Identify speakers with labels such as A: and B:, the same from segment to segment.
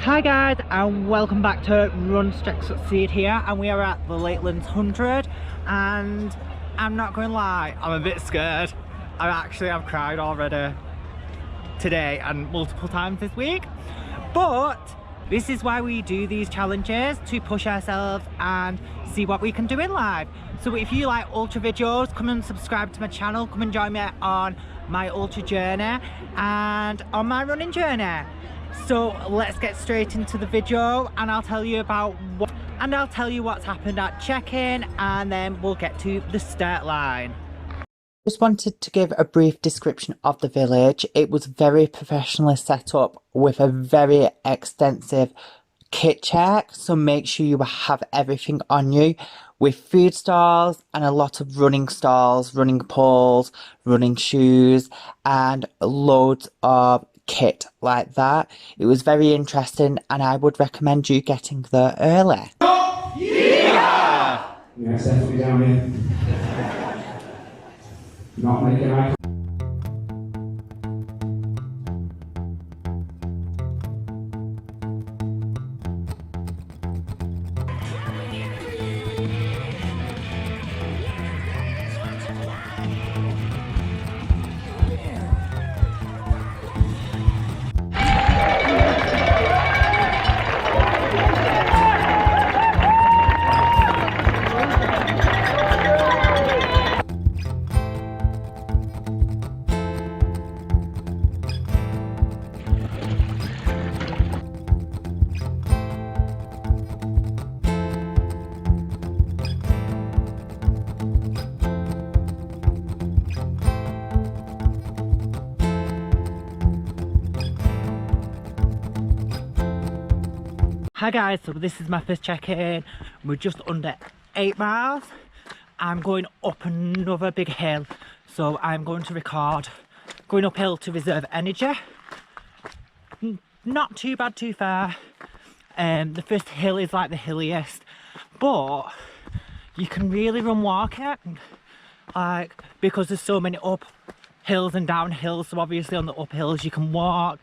A: Hi guys, and welcome back to Run Stretch Succeed here, and we are at the Lakeland 100, and I'm not going to lie, I'm a bit scared. I've cried already today and multiple times this week, but this is why we do these challenges, to push ourselves and see what we can do in life. So if you like ultra videos, come and subscribe to my channel, come and join me on my ultra journey and on my running journey. So let's get straight into the video, and I'll tell you what's happened at check-in, and then we'll get to the start line. Just wanted to give a brief description of the village. It was very professionally set up with a very extensive kit check, so make sure you have everything on you, with food stalls and a lot of running stalls, running poles, running shoes, and loads of kit like that. It was very interesting, and I would recommend you getting there early. Yeah!
B: Yes, definitely down here. Not making eye contact.
A: Hi guys, so this is my first check-in. We're just under 8 miles. I'm going up another big hill, so I'm going to record going uphill to reserve energy. Not too bad, too far. The first hill is like the hilliest, but you can really run walk it, like, because there's so many up hills and down hills. So obviously on the up hills you can walk.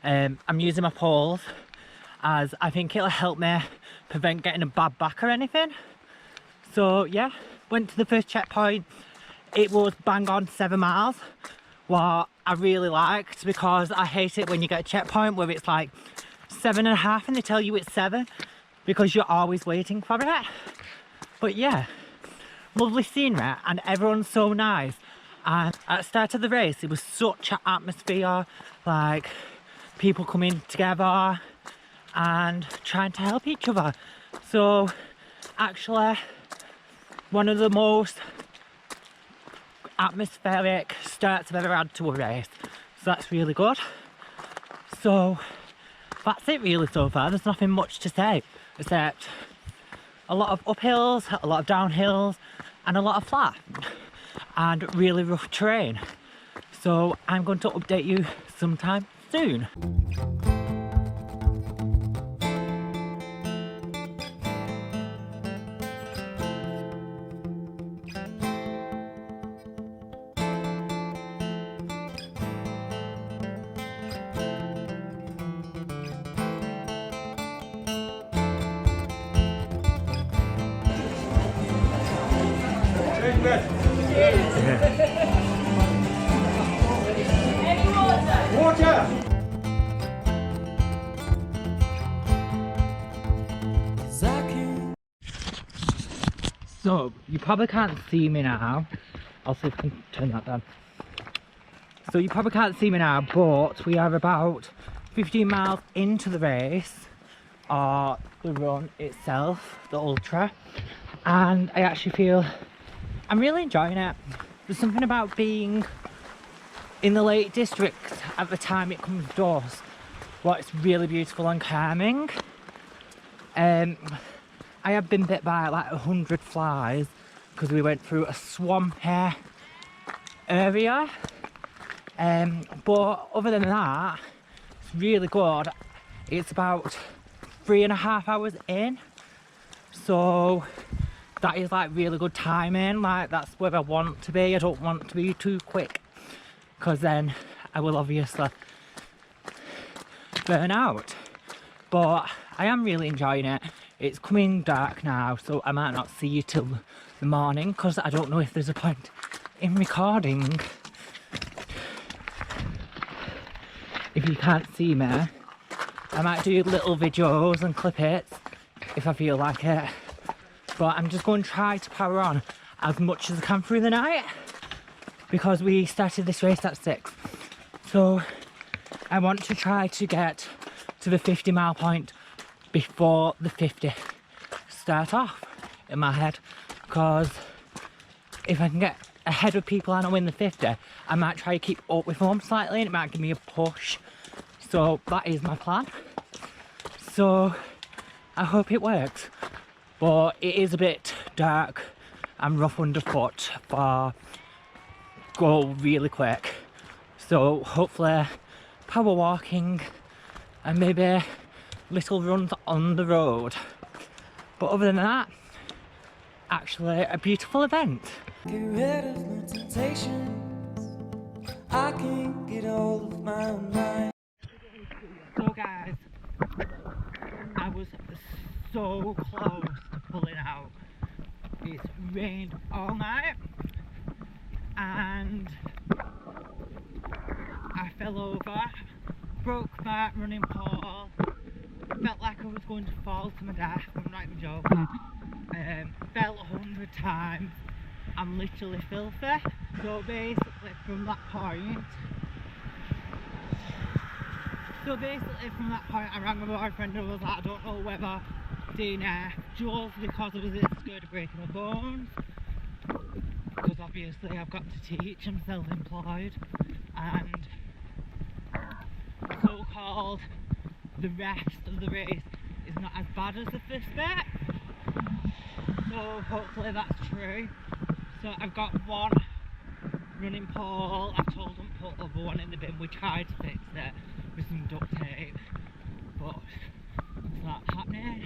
A: I'm using my poles, as I think it'll help me prevent getting a bad back or anything. So yeah, went to the first checkpoint. It was bang on 7 miles, what I really liked, because I hate it when you get a checkpoint where it's like 7.5 and they tell you it's 7, because you're always waiting for it. But yeah, lovely scenery, and everyone's so nice. And at the start of the race it was such an atmosphere, like people coming together and trying to help each other. So actually one of the most atmospheric starts I've ever had to a race, so that's really good. So that's it really so far. There's nothing much to say except a lot of uphills, a lot of downhills, and a lot of flat and really rough terrain. So I'm going to update you sometime soon.
B: Water!
A: So you probably can't see me now. I'll see if I can turn that down. So you probably can't see me now, but we are about 15 miles into the race, or the run itself, the ultra, and I actually feel I'm really enjoying it. There's something about being in the Lake District at the time it comes dusk, well, it's really beautiful and calming. I have been bit by like 100 flies because we went through a swampy area, but other than that it's really good. It's about 3.5 hours in, so that is like really good timing. Like, that's where I want to be. I don't want to be too quick, because then I will obviously burn out. but I am really enjoying it. It's coming dark now, so I might not see you till the morning because I don't know if there's a point in recording if you can't see me. I might do little videos and clip it if I feel like it, but I'm just going to try to power on as much as I can through the night because we started this race at 6, so I want to try to get to the 50-mile point before the 50 start off in my head, because if I can get ahead of people and I win the 50, I might try to keep up with them slightly and it might give me a push. So that is my plan. So I hope it works. But it is a bit dark and rough underfoot for go really quick. So hopefully power walking and maybe little runs on the road. But other than that, actually a beautiful event.
C: Get rid of my temptations. I can't get all of my own mind.
A: So guys, I was so close to pulling out. It's rained all night and I fell over, broke my running pole, felt like I was going to fall to my death. I'm not even joking. Fell 100 times. I'm literally filthy. So basically from that point I rang my boyfriend and was like, I don't know whether Dina just because I was a bit scared of breaking my bones, because obviously I've got to teach, I'm self-employed, and so-called the rest of the race is not as bad as the first bit, so hopefully that's true. So I've got one running pole, I've told them to put the other one in the bin. We tried to fix it with some duct tape, but it's not happening.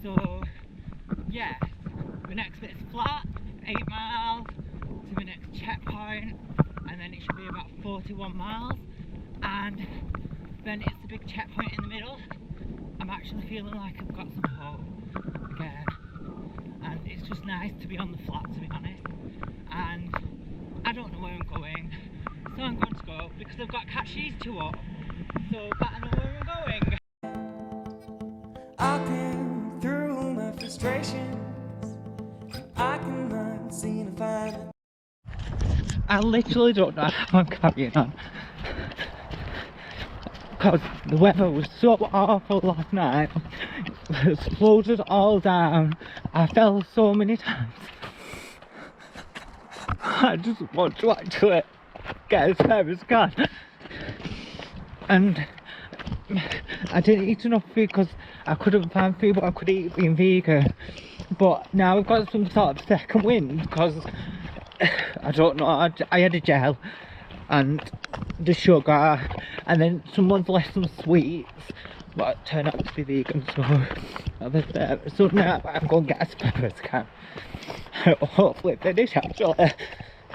A: So yes, the next bit's flat, 8 miles to the next checkpoint, and then it should be about 41 miles, and then it's the big checkpoint in the middle. I'm actually feeling like I've got some hope again, and it's just nice to be on the flat, to be honest. And I don't know where I'm going, so I'm going to go because I've got to catch these two up, so I know where I'm going.
C: I've been through my frustrations. I cannot seem to find it.
A: I literally don't know how I'm carrying on because the weather was so awful last night. It slowed us all down. I fell so many times. I just want to actually get as far as I can. And I didn't eat enough food because I couldn't find food what I could eat being vegan. But now I've got some sort of second wind because I don't know, I had a gel and the sugar, and then someone's left some sweets but it turned out to be vegan, so now I'm going to get as far as I can. Hopefully finish actually.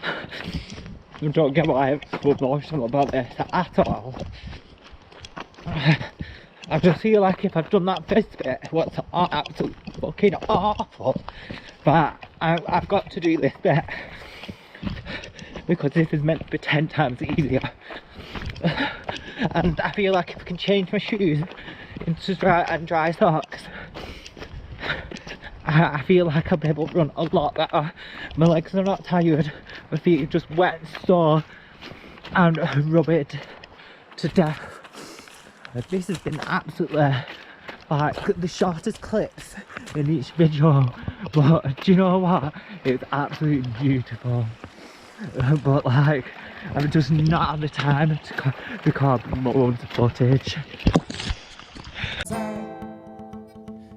A: I don't get why I'm so emotional about this at all. I just feel like if I've done that first bit, what's absolutely fucking awful, but I've got to do this bit because this is meant to be 10 times easier. And I feel like if I can change my shoes into dry socks, I feel like I'll be able to run a lot better. My legs are not tired, my feet are just wet and sore and rubbed to death. This has been absolutely like the shortest clips in each video, but do you know what? It's absolutely beautiful. But like, I've just not had the time to record loads of footage.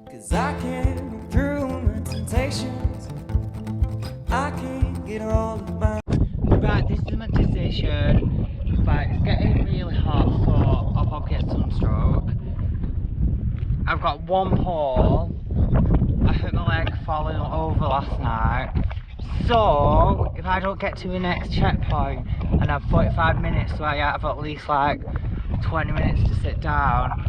C: Cause I can't move through my temptations. I can't get all of my.
A: Right, this is my decision. But it's getting really hot, so I'll probably get sunstroke. I've got one pole. I hurt my leg falling over last night. So if I don't get to the next checkpoint and have 45 minutes, so I have at least like 20 minutes to sit down,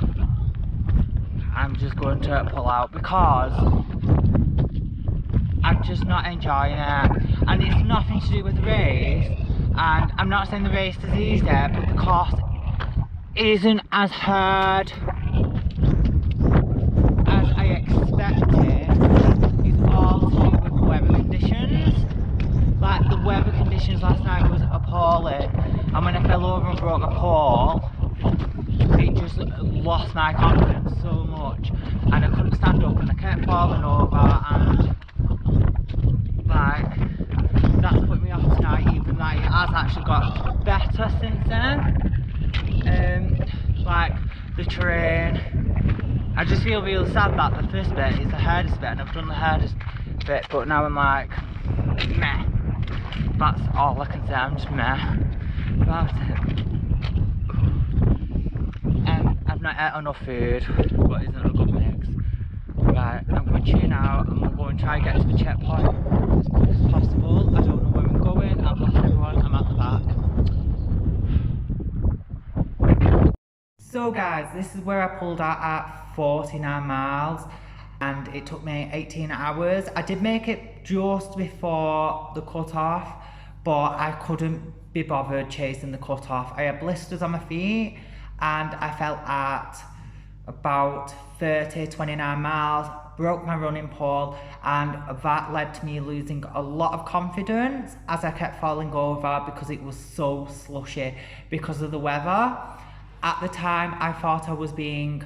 A: I'm just going to pull out because I'm just not enjoying it, and it's nothing to do with the race. And I'm not saying the race is easy, but the course isn't as hard as I expected. It's all to do with the weather conditions. Like, the weather conditions last night was appalling, and when I fell over and broke my pole, it just lost my confidence so much, and I couldn't stand up, and I kept falling over, and like, that's put me off tonight, even though it has actually got better since then. Like, the terrain, I just feel really sad that the first bit is the hardest bit, and I've done the hardest bit, but now I'm like, meh. That's all I can say, I'm just meh about it. And I've not ate enough food, but isn't a good mix. Right, I'm going to tune out, and we'll go and try and get to the checkpoint as quick as possible. I don't know where I'm going, I've lost everyone, I'm at the back. So guys, this is where I pulled out at 49 miles, and it took me 18 hours. I did make it just before the cut-off, but I couldn't be bothered chasing the cut-off. I had blisters on my feet, and I felt at about 29 miles, broke my running pole, and that led to me losing a lot of confidence as I kept falling over because it was so slushy because of the weather. At the time, I thought I was being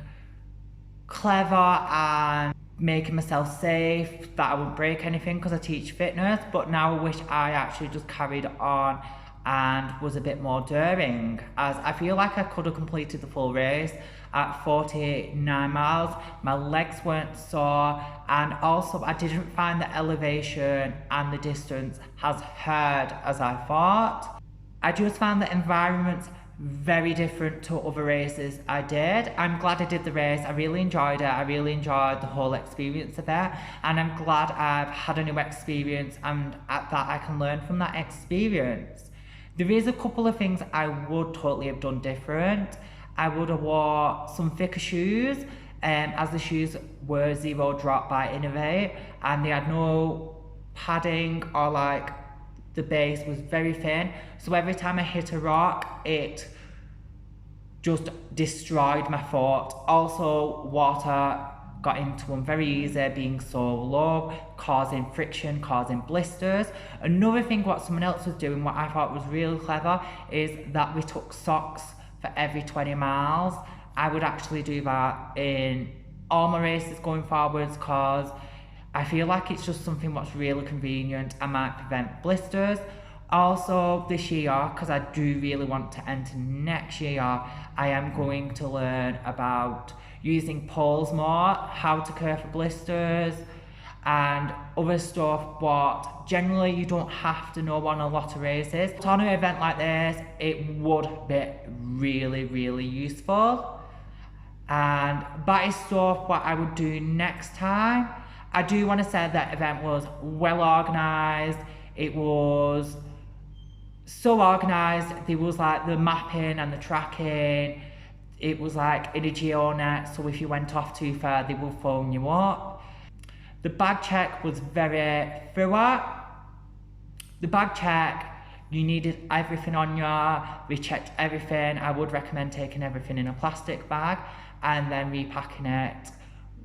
A: clever and making myself safe, that I wouldn't break anything because I teach fitness, but now I wish I actually just carried on and was a bit more daring, as I feel like I could have completed the full race at 49 miles. My legs weren't sore, and also I didn't find the elevation and the distance as hard as I thought. I just found the environments very different to other races I did. I'm glad I did the race. I really enjoyed it. I really enjoyed the whole experience of it, and I'm glad I've had a new experience and that I can learn from that experience. There is a couple of things I would totally have done different. I would have wore some thicker shoes, as the shoes were zero drop by Innovate, and they had no padding, or like the base was very thin, so every time I hit a rock it just destroyed my foot. Also, water got into them very easy, being so low, causing friction, causing blisters. Another thing what someone else was doing, what I thought was really clever, is that we took socks for every 20 miles. I would actually do that in all my races going forwards, because I feel like it's just something what's really convenient and might prevent blisters. Also, this year, because I do really want to enter next year, I am going to learn about using poles more, how to care for blisters, and other stuff what generally you don't have to know on a lot of races. On an event like this, it would be really, really useful. And that is stuff what I would do next time. I do want to say that event was well organised. It was so organised. There was like the mapping and the tracking. It was like in a geonet, so if you went off too far, they will phone you up. The bag check was very thorough. The bag check, you needed everything on you. We checked everything. I would recommend taking everything in a plastic bag and then repacking it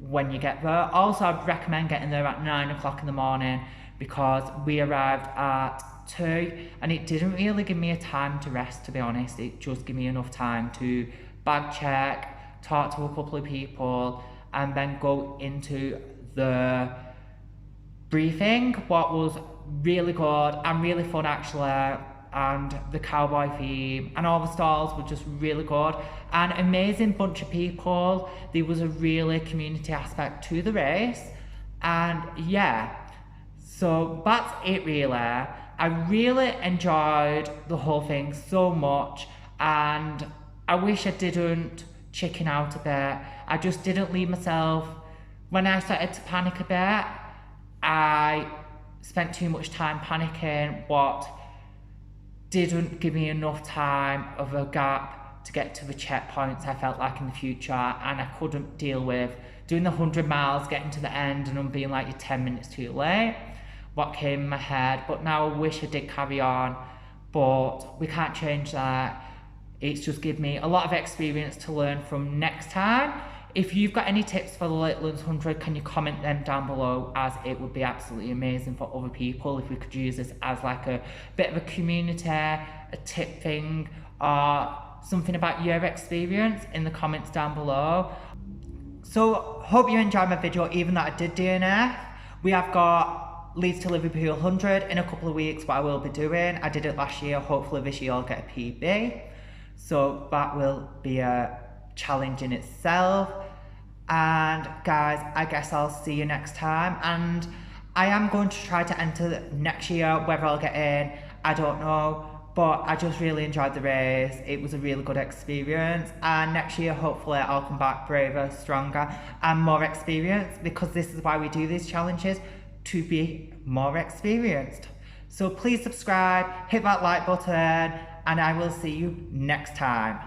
A: when you get there. Also, I'd recommend getting there at 9 o'clock in the morning, because we arrived at 2 and it didn't really give me a time to rest, to be honest. It just gave me enough time to bag check, talk to a couple of people, and then go into the briefing, what was really good and really fun actually. And the cowboy theme and all the stalls were just really good, and amazing bunch of people. There was a really community aspect to the race, and yeah, so that's it really. I really enjoyed the whole thing so much, and I wish I didn't chicken out a bit. I just didn't leave myself. When I started to panic a bit, I spent too much time panicking, what didn't give me enough time of a gap to get to the checkpoints I felt like in the future, and I couldn't deal with doing the 100 miles, getting to the end and them being like you're 10 minutes too late. What came in my head, but now I wish I did carry on, but we can't change that. It's just given me a lot of experience to learn from next time. If you've got any tips for the Lakeland 100, can you comment them down below, as it would be absolutely amazing for other people if we could use this as like a bit of a community, a tip thing, or something about your experience in the comments down below. So hope you enjoyed my video, even though I did DNF. We have got Leeds to Liverpool 100 in a couple of weeks, what I will be doing. I did it last year, hopefully this year I'll get a PB. So that will be a challenge in itself. And guys, I guess I'll see you next time, and I am going to try to enter next year. Whether I'll get in, I don't know, but I just really enjoyed the race. It was a really good experience, and next year hopefully I'll come back braver, stronger and more experienced, because this is why we do these challenges, to be more experienced. So please subscribe, hit that like button, and I will see you next time.